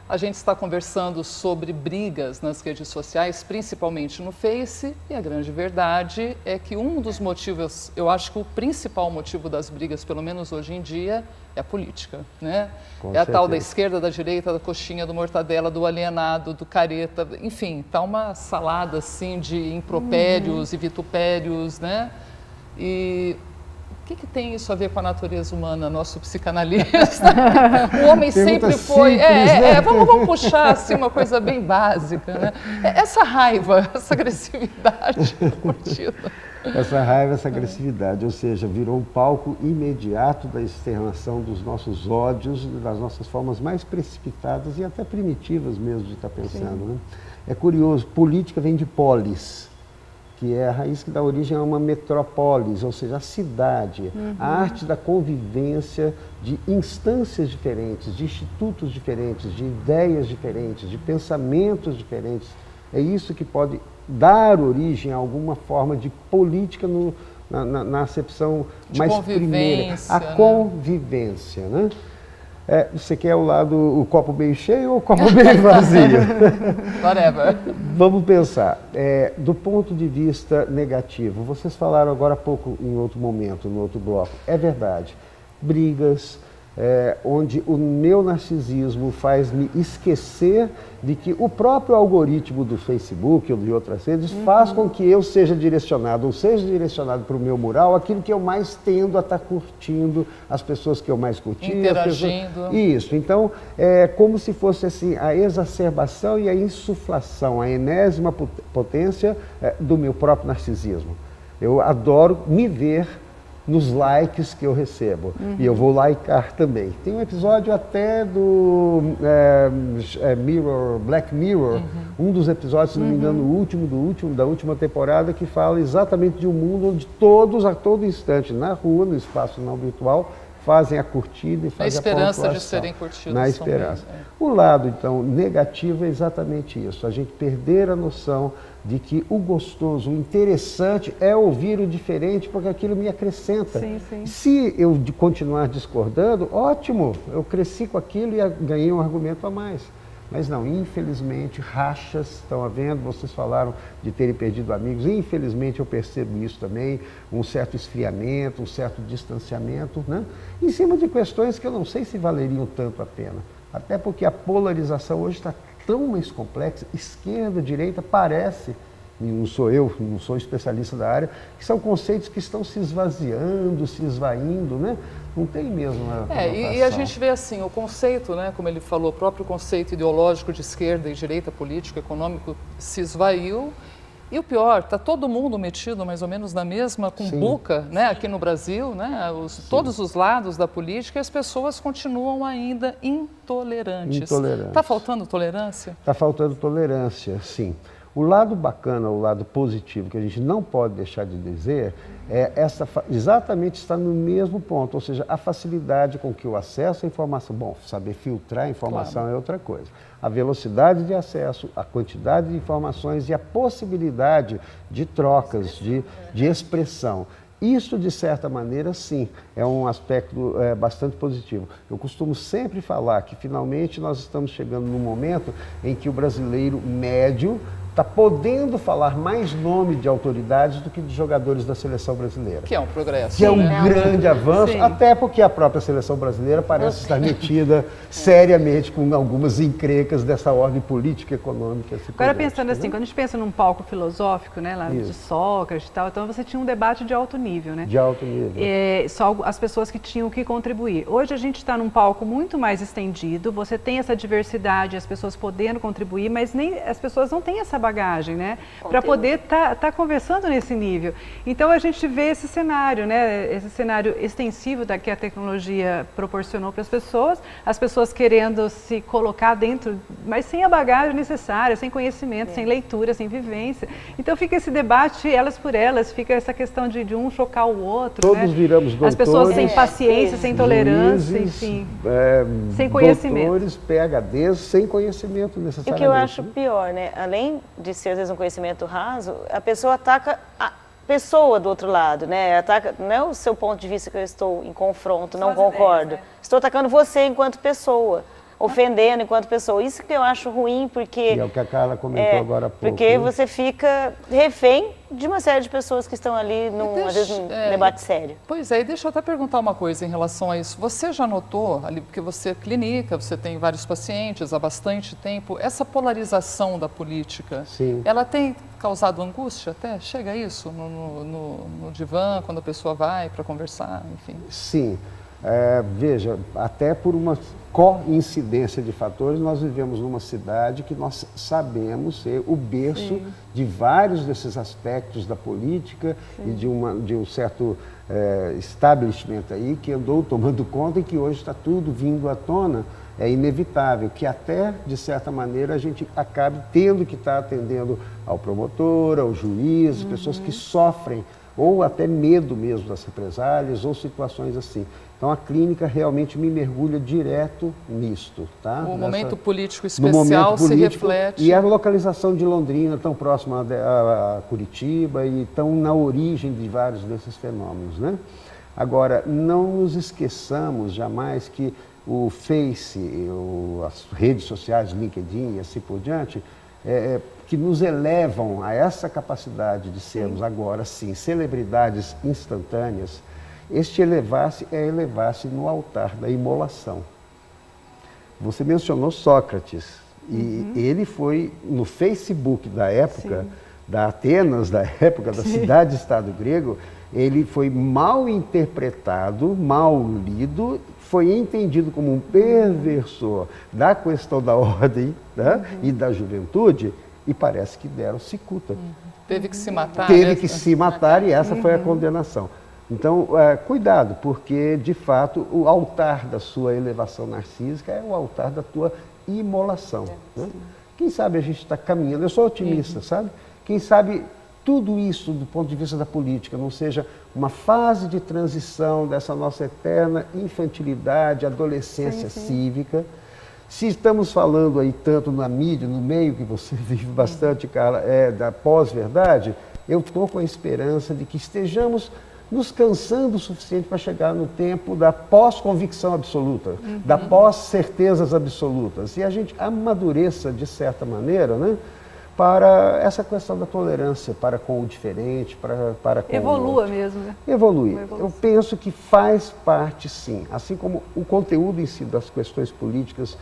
A gente está conversando sobre brigas nas redes sociais, principalmente no Face, e a grande verdade é que um dos motivos, eu acho que o principal motivo das brigas, pelo menos hoje em dia, é a política, né? É a tal da esquerda, da direita, da coxinha, do mortadela, do alienado, do careta, enfim, tá uma salada assim de impropérios e vitupérios, né? E o que tem isso a ver com a natureza humana, nosso psicanalista? O homem sempre foi... Simples, vamos puxar assim, uma coisa bem básica, né? Essa raiva, essa agressividade contida. Essa raiva, essa agressividade, ou seja, virou um palco imediato da externação dos nossos ódios, das nossas formas mais precipitadas e até primitivas mesmo de estar pensando, né? É curioso, política vem de polis, que é a raiz que dá origem a uma metrópolis, ou seja, a cidade, a arte da convivência de instâncias diferentes, de institutos diferentes, de ideias diferentes, de pensamentos diferentes. É isso que pode dar origem a alguma forma de política na acepção de mais primeira. A né? convivência, né? Você quer o copo meio cheio ou o copo meio vazio? Whatever. Vamos pensar, do ponto de vista negativo, vocês falaram agora há pouco, em outro momento, no outro bloco, é verdade, brigas, onde o meu narcisismo faz-me esquecer de que o próprio algoritmo do Facebook ou de outras redes faz com que eu seja direcionado, ou seja direcionado para o meu mural, aquilo que eu mais tendo a estar curtindo, as pessoas que eu mais curti. Interagindo. Isso, então é como se fosse assim, a exacerbação e a insuflação, a enésima potência do meu próprio narcisismo. Eu adoro me ver nos likes que eu recebo. E eu vou likear também. Tem um episódio até do Black Mirror, um dos episódios, se não me engano, da última temporada, que fala exatamente de um mundo onde todos, a todo instante, na rua, no espaço não virtual, fazem a curtida e fazem a pontuação. Na esperança de serem curtidos. Na esperança. O lado, então, negativo é exatamente isso. A gente perder a noção de que o gostoso, o interessante é ouvir o diferente, porque aquilo me acrescenta. Sim, sim. Se eu continuar discordando, ótimo, eu cresci com aquilo e ganhei um argumento a mais. Mas não, infelizmente, rachas estão havendo, vocês falaram de terem perdido amigos, infelizmente eu percebo isso também, um certo esfriamento, um certo distanciamento, né? Em cima de questões que eu não sei se valeriam tanto a pena. Até porque a polarização hoje está tão mais complexa, esquerda, direita, parece, e não sou especialista da área, que são conceitos que estão se esvaziando, se esvaindo, né? Não tem mesmo uma e a gente vê assim, o conceito, né, como ele falou, o próprio conceito ideológico de esquerda e direita, político, econômico, se esvaiu. E o pior, está todo mundo metido mais ou menos na mesma cumbuca, né, aqui no Brasil, né, todos os lados da política, e as pessoas continuam ainda intolerantes. Está faltando tolerância? Está faltando tolerância, sim. O lado bacana, o lado positivo, que a gente não pode deixar de dizer, exatamente está no mesmo ponto, ou seja, a facilidade com que o acesso à informação, saber filtrar a informação é outra coisa. A velocidade de acesso, a quantidade de informações e a possibilidade de trocas, de expressão. Isso, de certa maneira, sim, é um aspecto bastante positivo. Eu costumo sempre falar que, finalmente, nós estamos chegando num momento em que o brasileiro médio está podendo falar mais nome de autoridades do que de jogadores da seleção brasileira. Que é um progresso. Que é um grande avanço, até porque a própria seleção brasileira parece estar metida seriamente com algumas encrencas dessa ordem política e econômica. Agora, pensando assim, quando a gente pensa num palco filosófico, né, lá de Sócrates e tal, então você tinha um debate de alto nível, né? De alto nível. Só as pessoas que tinham que contribuir. Hoje a gente está num palco muito mais estendido, você tem essa diversidade, as pessoas podendo contribuir, mas nem as pessoas não têm essa bagagem, né? Para poder tá conversando nesse nível. Então a gente vê esse cenário, né? Esse cenário extensivo que a tecnologia proporcionou para as pessoas querendo se colocar dentro, mas sem a bagagem necessária, sem conhecimento, sem leitura, sem vivência. Então fica esse debate elas por elas, fica essa questão de um chocar o outro. Todos viramos doutores. As pessoas sem paciência, sem tolerância, enfim, sem conhecimento. Doutores, PhDs, sem conhecimento necessariamente. E o que eu acho pior, né? Além de ser, às vezes, um conhecimento raso, a pessoa ataca a pessoa do outro lado, né? Ataca, não é o seu ponto de vista que eu estou em confronto, não concordo. Estou atacando você enquanto pessoa. ofendendo enquanto pessoa. Isso que eu acho ruim, porque... E é o que a Carla comentou agora há pouco. Porque né? você fica refém de uma série de pessoas que estão ali, às vezes, num debate sério. Pois é, e deixa eu até perguntar uma coisa em relação a isso. Você já notou, ali, porque você é clínica, você tem vários pacientes há bastante tempo, essa polarização da política, Sim. ela tem causado angústia até? Chega a isso no divã, quando a pessoa vai para conversar, enfim? Sim. Veja, até por uma coincidência de fatores, nós vivemos numa cidade que nós sabemos ser o berço de vários desses aspectos da política e de um certo establishment aí que andou tomando conta e que hoje está tudo vindo à tona. É inevitável que até, de certa maneira, a gente acabe tendo que estar atendendo ao promotor, ao juiz, pessoas que sofrem ou até medo mesmo das represálias ou situações assim. Então, a clínica realmente me mergulha direto nisto. Tá? O momento político no momento especial se político, reflete... E a localização de Londrina, tão próxima a Curitiba e tão na origem de vários desses fenômenos. Né? Agora, não nos esqueçamos jamais que o Face, as redes sociais, LinkedIn e assim por diante, que nos elevam a essa capacidade de sermos agora, sim, celebridades instantâneas. Este elevar-se é elevar-se no altar da imolação. Você mencionou Sócrates, e ele foi no Facebook da época, da Atenas, da época da cidade-estado grego, ele foi mal interpretado, mal lido, foi entendido como um perversor da questão da ordem, né, e da juventude, e parece que deram cicuta. Teve que se matar. Teve que se matar e essa foi a condenação. Então, cuidado, porque, de fato, o altar da sua elevação narcísica é o altar da tua imolação. Né? Quem sabe a gente está caminhando, eu sou otimista, sabe? Quem sabe tudo isso, do ponto de vista da política, não seja uma fase de transição dessa nossa eterna infantilidade, adolescência cívica. Se estamos falando aí tanto na mídia, no meio que você vive bastante, Carla, da pós-verdade, eu estou com a esperança de que estejamos nos cansando o suficiente para chegar no tempo da pós-convicção absoluta, da pós-certezas absolutas. E a gente amadureça, de certa maneira, né, para essa questão da tolerância, para com o diferente, para com Evolua o outro. mesmo, né? Evoluir. Eu penso que faz parte, sim. Assim como o conteúdo em si das questões políticas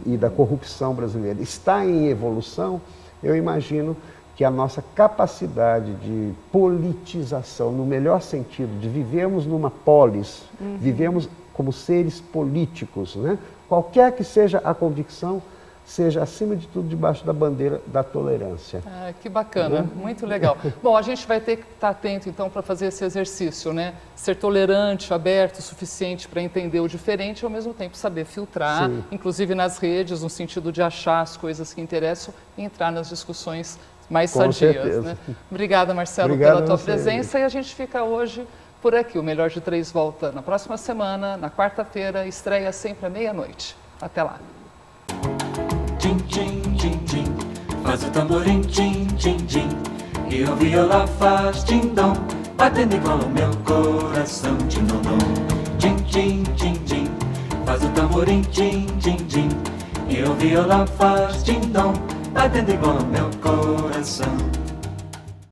e da corrupção brasileira está em evolução, eu imagino que a nossa capacidade de politização, no melhor sentido, de vivermos numa polis, vivemos como seres políticos, né? Qualquer que seja a convicção, seja, acima de tudo, debaixo da bandeira da tolerância. Ah, que bacana, muito legal. Bom, a gente vai ter que estar atento, então, para fazer esse exercício, né? Ser tolerante, aberto o suficiente para entender o diferente e, ao mesmo tempo, saber filtrar, inclusive nas redes, no sentido de achar as coisas que interessam e entrar nas discussões mais Com sadias. certeza. Né? Obrigada, Marcelo, Obrigado pela tua a você. presença. E a gente fica hoje por aqui. O Melhor de Três volta na próxima semana, na quarta-feira, estreia sempre à meia-noite. Até lá. Tchim, tchim, tchim, tchim, faz o tamborim, tchim, tchim, tchim, e o viola faz tim-dom, batendo igual o meu coração, tim-dom-dom. Tchim, tchim, tchim, tchim, faz o tamborim, tchim, tchim, tchim, e o viola faz tim-dom, batendo igual o meu coração.